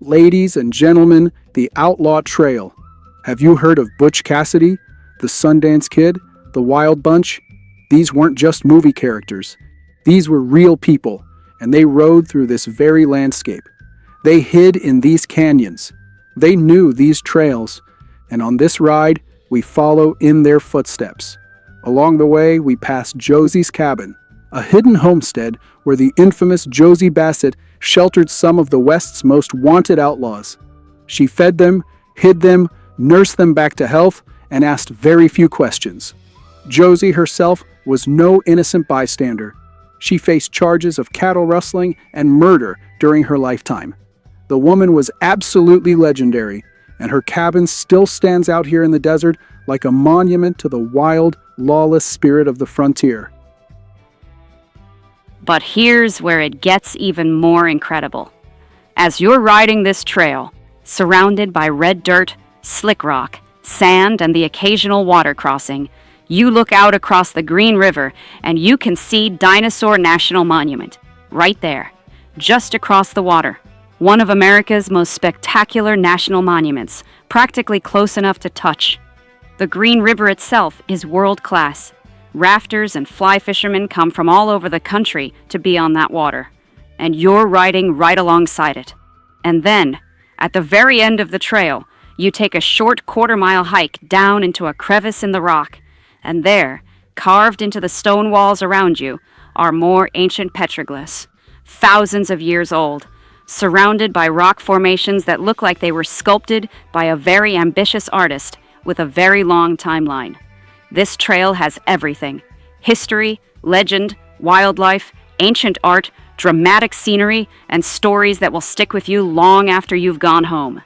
Ladies and gentlemen, the Outlaw Trail. Have you heard of Butch Cassidy, the Sundance Kid, the Wild Bunch? These weren't just movie characters. These were real people, and they rode through this very landscape. They hid in these canyons. They knew these trails, and on this ride, we follow in their footsteps. Along the way, we pass Josie's cabin, a hidden homestead where the infamous Josie Bassett sheltered some of the West's most wanted outlaws. She fed them, hid them, nursed them back to health, and asked very few questions. Josie herself was no innocent bystander. She faced charges of cattle rustling and murder during her lifetime. The woman was absolutely legendary, and her cabin still stands out here in the desert like a monument to the wild, lawless spirit of the frontier. But here's where it gets even more incredible. As you're riding this trail, surrounded by red dirt, slick rock, sand, and the occasional water crossing, you look out across the Green River and you can see Dinosaur National Monument, right there, just across the water. One of America's most spectacular national monuments, practically close enough to touch. The Green River itself is world-class. Rafters and fly fishermen come from all over the country to be on that water, and you're riding right alongside it. And then, at the very end of the trail, you take a short quarter-mile hike down into a crevice in the rock, and there, carved into the stone walls around you, are more ancient petroglyphs, thousands of years old, surrounded by rock formations that look like they were sculpted by a very ambitious artist with a very long timeline. This trail has everything: history, legend, wildlife, ancient art, dramatic scenery, and stories that will stick with you long after you've gone home.